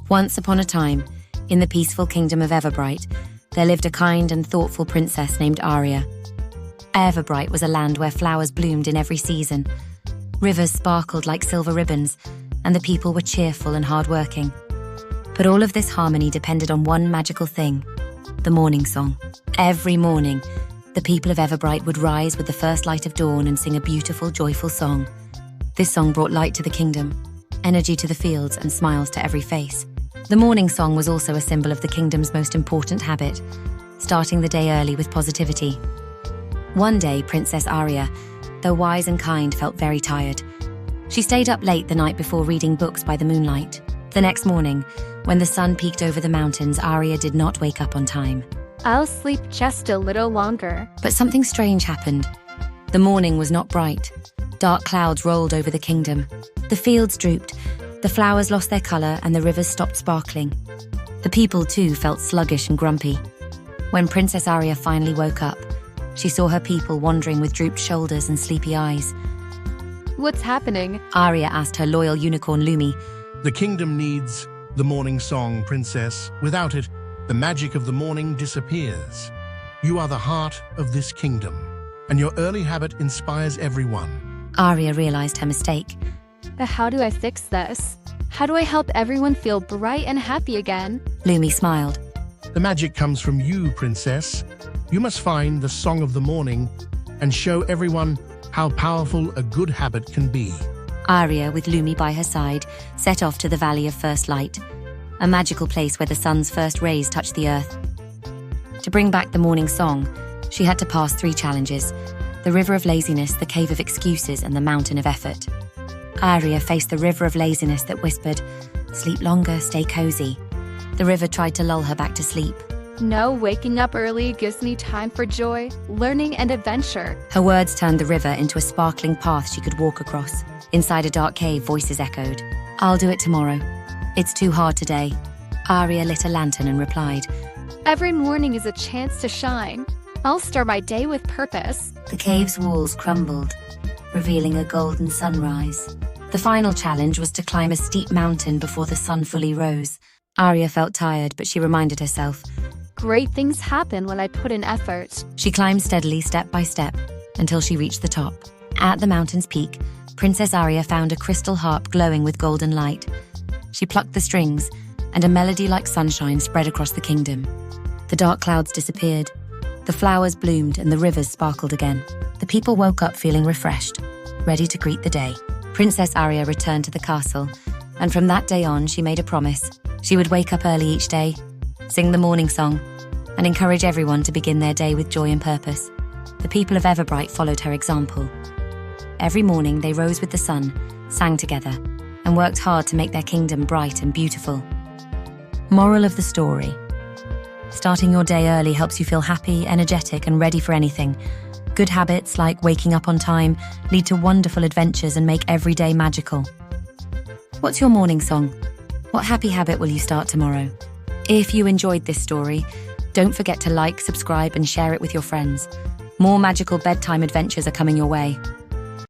Once upon a time, in the peaceful kingdom of Everbright, there lived a kind and thoughtful princess named Aria. Everbright was a land where flowers bloomed in every season. Rivers sparkled like silver ribbons, and the people were cheerful and hardworking. But all of this harmony depended on one magical thing: the morning song. Every morning, the people of Everbright would rise with the first light of dawn and sing a beautiful, joyful song. This song brought light to the kingdom, energy to the fields, and smiles to every face. The morning song was also a symbol of the kingdom's most important habit: starting the day early with positivity. One day, Princess Aria, though wise and kind, felt very tired. She stayed up late the night before reading books by the moonlight. The next morning, when the sun peeked over the mountains, Aria did not wake up on time. I'll sleep just a little longer. But something strange happened. The morning was not bright. Dark clouds rolled over the kingdom. The fields drooped, the flowers lost their color, and the rivers stopped sparkling. The people, too, felt sluggish and grumpy. When Princess Aria finally woke up, she saw her people wandering with drooped shoulders and sleepy eyes. What's happening? Aria asked her loyal unicorn Lumi. The kingdom needs the morning song, princess. Without it, the magic of the morning disappears. You are the heart of this kingdom, and your early habit inspires everyone. Aria realized her mistake. But how do I fix this? How do I help everyone feel bright and happy again? Lumi smiled. The magic comes from you, princess. You must find the song of the morning and show everyone how powerful a good habit can be. Aria, with Lumi by her side, set off to the Valley of First Light, a magical place where the sun's first rays touch the earth. To bring back the morning song, she had to pass 3 challenges: the River of Laziness, the Cave of Excuses, and the Mountain of Effort. Aria faced the River of Laziness that whispered, "Sleep longer, stay cozy." The river tried to lull her back to sleep. No, waking up early gives me time for joy, learning, and adventure. Her words turned the river into a sparkling path she could walk across. Inside a dark cave, voices echoed. "I'll do it tomorrow. It's too hard today." Aria lit a lantern and replied, Every morning is a chance to shine. I'll start my day with purpose. The cave's walls crumbled, revealing a golden sunrise. The final challenge was to climb a steep mountain before the sun fully rose. Aria felt tired, but she reminded herself. Great things happen when I put in effort. She climbed steadily, step by step, until she reached the top. At the mountain's peak, Princess Aria found a crystal harp glowing with golden light. She plucked the strings, and a melody like sunshine spread across the kingdom. The dark clouds disappeared. The flowers bloomed and the rivers sparkled again. The people woke up feeling refreshed, ready to greet the day. Princess Aria returned to the castle, and from that day on she made a promise. She would wake up early each day, sing the morning song, and encourage everyone to begin their day with joy and purpose. The people of Everbright followed her example. Every morning they rose with the sun, sang together, and worked hard to make their kingdom bright and beautiful. Moral of the story: starting your day early helps you feel happy, energetic, and ready for anything. Good habits, like waking up on time, lead to wonderful adventures and make every day magical. What's your morning song? What happy habit will you start tomorrow? If you enjoyed this story, don't forget to like, subscribe, and share it with your friends. More magical bedtime adventures are coming your way.